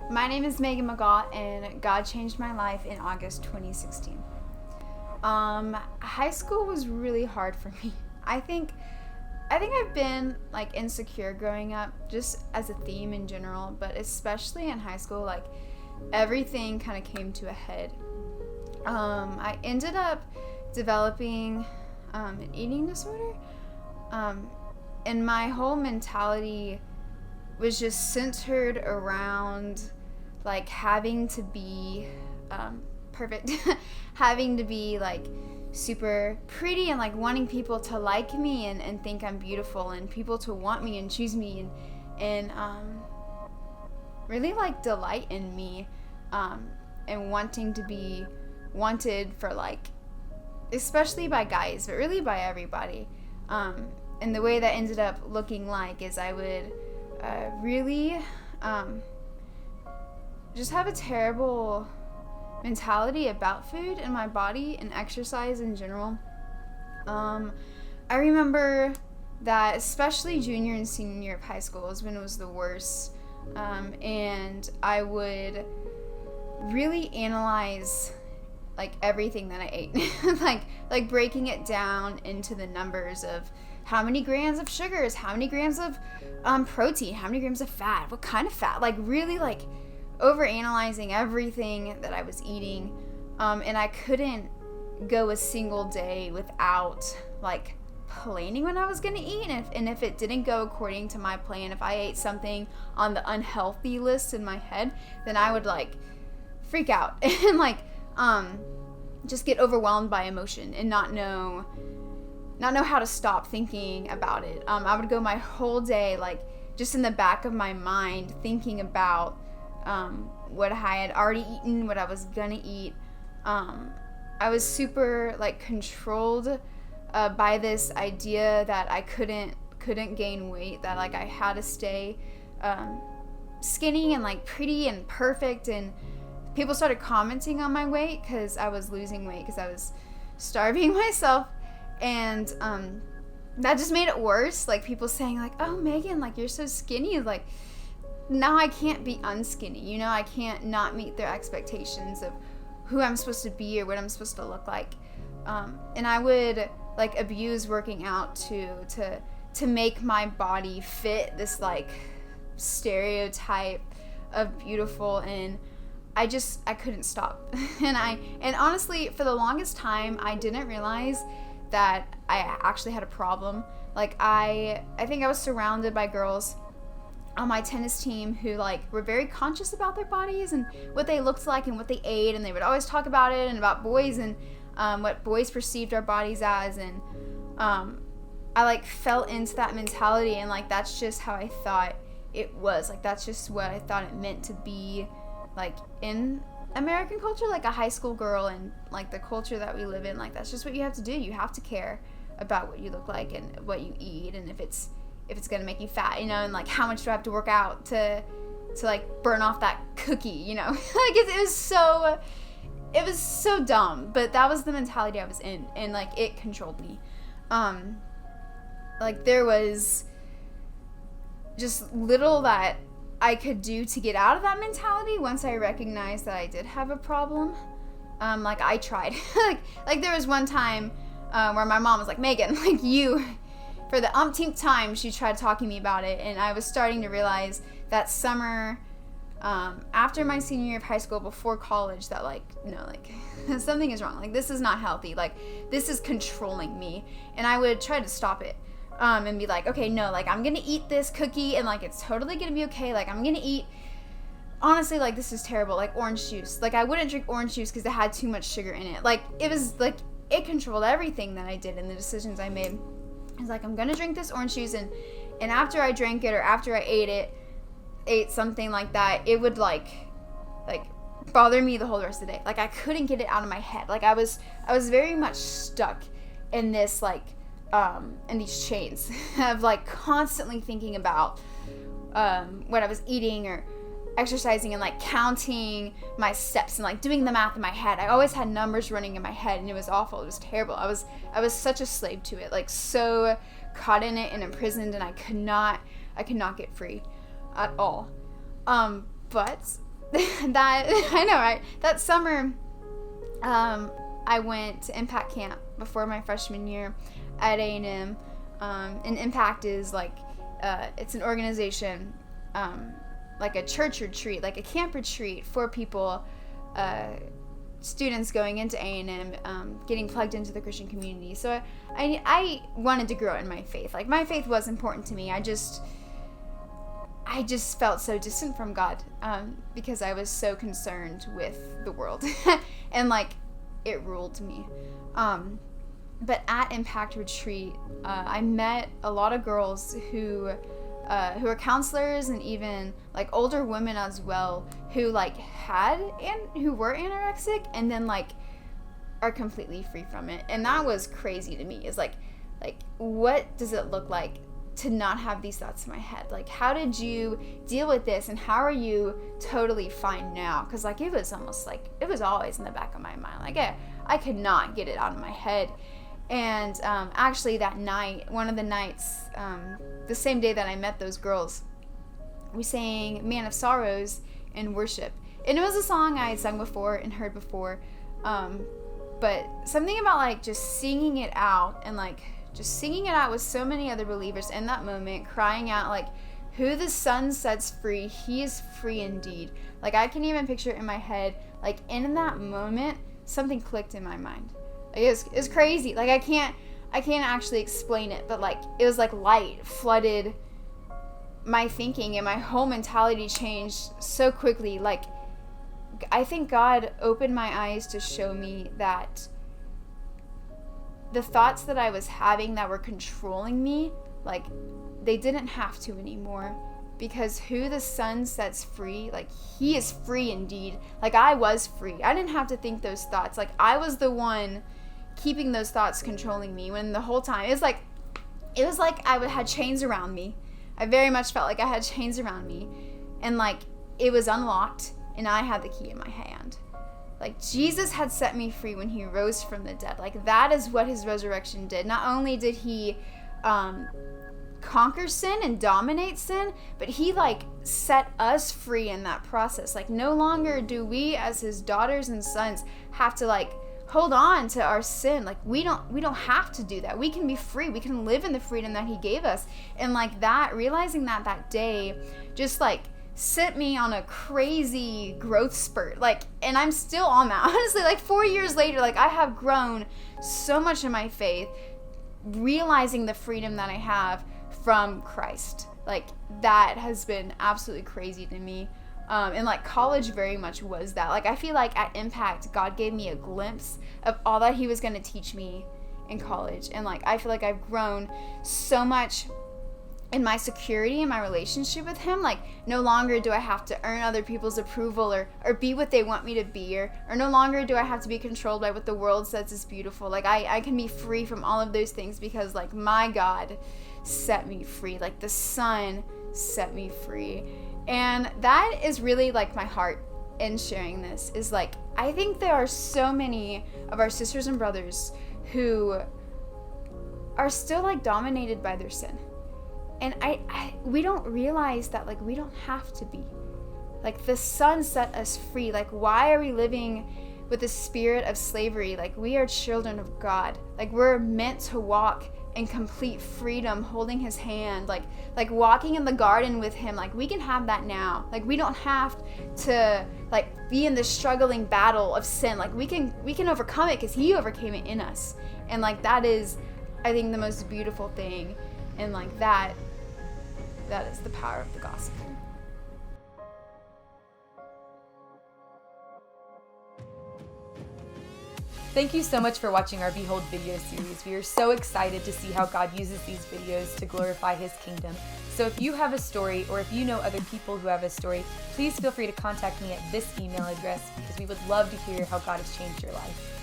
My name is Meagan McGaugh, and God changed my life in August 2016. High school was really hard for me. I think I've been like insecure growing up, just as a theme in general, but especially in high school, like everything kind of came to a head. I ended up developing an eating disorder, and my whole mentality was just centered around like having to be perfect, having to be like super pretty and like wanting people to like me and think I'm beautiful and people to want me and choose me and really like delight in me, and wanting to be wanted for like, especially by guys, but really by everybody. And the way that ended up looking like is I would really just have a terrible mentality about food and my body and exercise in general. I remember that especially junior and senior year of high school is when it was the worst, and I would really analyze like everything that I ate, like breaking it down into the numbers of how many grams of sugars, how many grams of protein, how many grams of fat, what kind of fat, like really like overanalyzing everything that I was eating, and I couldn't go a single day without like planning when I was gonna eat, and if it didn't go according to my plan, if I ate something on the unhealthy list in my head, then I would like freak out and like just get overwhelmed by emotion and not know how to stop thinking about it. I would go my whole day like just in the back of my mind thinking about what I had already eaten, what I was gonna eat. I was super like controlled by this idea that I couldn't gain weight, that like I had to stay skinny and like pretty and perfect, and people started commenting on my weight because I was losing weight because I was starving myself, and that just made it worse. Like people saying like, "Oh, Meagan, like you're so skinny." Like now I can't be unskinny, you know? I can't not meet their expectations of who I'm supposed to be or what I'm supposed to look like. And I would like abuse working out to make my body fit this like stereotype of beautiful, and I couldn't stop. and honestly, for the longest time, I didn't realize that I actually had a problem. Like I think I was surrounded by girls on my tennis team who like were very conscious about their bodies and what they looked like and what they ate, and they would always talk about it and about boys and what boys perceived our bodies as, and I like fell into that mentality, and like that's just how I thought it was. Like that's just what I thought it meant to be like in American culture, like a high school girl, and like the culture that we live in, like that's just what you have to do. You have to care about what you look like and what you eat, and if it's gonna make you fat, you know, and like how much do I have to work out to like burn off that cookie, you know? Like it was so dumb, but that was the mentality I was in, and like it controlled me. Like there was just little that I could do to get out of that mentality once I recognized that I did have a problem. Like I tried. like there was one time where my mom was like, "Meagan, like you," for the umpteenth time she tried talking to me about it, and I was starting to realize that summer after my senior year of high school, before college, that like, no, like something is wrong. Like this is not healthy. Like this is controlling me, and I would try to stop it. And be like, okay, no, like I'm gonna eat this cookie and like it's totally gonna be okay. Like I'm gonna eat, honestly, like this is terrible, like orange juice. Like I wouldn't drink orange juice because it had too much sugar in it. Like it was like, it controlled everything that I did and the decisions I made. I was like, I'm gonna drink this orange juice, and after I drank it or after I ate something like that, it would like bother me the whole rest of the day. Like I couldn't get it out of my head. Like I was very much stuck in this like in these chains of like constantly thinking about what I was eating or exercising, and like counting my steps and like doing the math in my head. I always had numbers running in my head, and it was awful. It was terrible. I was such a slave to it, like so caught in it and imprisoned, and I could not get free at all. But I know, right? That summer, I went to Impact Camp before my freshman year at A&M. And Impact is like, it's an organization, like a church retreat, like a camp retreat for people, students going into A&M, getting plugged into the Christian community. So I wanted to grow in my faith. Like, my faith was important to me. I just felt so distant from God, because I was so concerned with the world and like it ruled me. But at Impact Retreat, I met a lot of girls who are counselors, and even like older women as well, who like who were anorexic and then like are completely free from it. And that was crazy to me. Is like what does it look like to not have these thoughts in my head? Like, how did you deal with this, and how are you totally fine now? Because like it was almost like it was always in the back of my mind. Like I could not get it out of my head. And actually that night, one of the nights, the same day that I met those girls, we sang Man of Sorrows in worship. And it was a song I had sung before and heard before, but something about like just singing it out, and like just singing it out with so many other believers in that moment, crying out like, who the Son sets free, he is free indeed. Like, I can even picture it in my head. Like, in that moment, something clicked in my mind. Like, it was crazy. Like, I can't actually explain it, but like it was like light flooded my thinking, and my whole mentality changed so quickly. Like, I think God opened my eyes to show me that the thoughts that I was having that were controlling me, like, they didn't have to anymore, because who the Son sets free, like, he is free indeed. Like, I was free. I didn't have to think those thoughts. Like, I was the one keeping those thoughts controlling me, when the whole time it was like I had chains around me. I very much felt like I had chains around me, and like it was unlocked, and I had the key in my hand. Like, Jesus had set me free when he rose from the dead. Like, that is what his resurrection did. Not only did he conquer sin and dominate sin, but he like set us free in that process. Like, no longer do we as his daughters and sons have to like hold on to our sin. Like, we don't have to do that. We can be free. We can live in the freedom that he gave us. And like that, realizing that day just like sent me on a crazy growth spurt. Like, and I'm still on that. Honestly, like 4 years later, like I have grown so much in my faith, realizing the freedom that I have from Christ. Like, that has been absolutely crazy to me. And like college very much was that. Like, I feel like at Impact, God gave me a glimpse of all that he was going to teach me in college. And like, I feel like I've grown so much in my security in my relationship with him. Like, no longer do I have to earn other people's approval or be what they want me to be, or no longer do I have to be controlled by what the world says is beautiful. Like, I can be free from all of those things, because like my God set me free. Like, the Son set me free. And that is really like my heart in sharing this, is like, I think there are so many of our sisters and brothers who are still like dominated by their sin. And we don't realize that, like, we don't have to be. Like, the Son set us free. Like, why are we living with the spirit of slavery? Like, we are children of God. Like, we're meant to walk in complete freedom, holding his hand, like walking in the garden with him. Like, we can have that now. Like, we don't have to like be in this struggling battle of sin. Like, we can overcome it because he overcame it in us. And like, that is, I think, the most beautiful thing. And like that is the power of the gospel. Thank you so much for watching our Behold video series. We are so excited to see how God uses these videos to glorify his kingdom. So if you have a story, or if you know other people who have a story, please feel free to contact me at this email address, because we would love to hear how God has changed your life.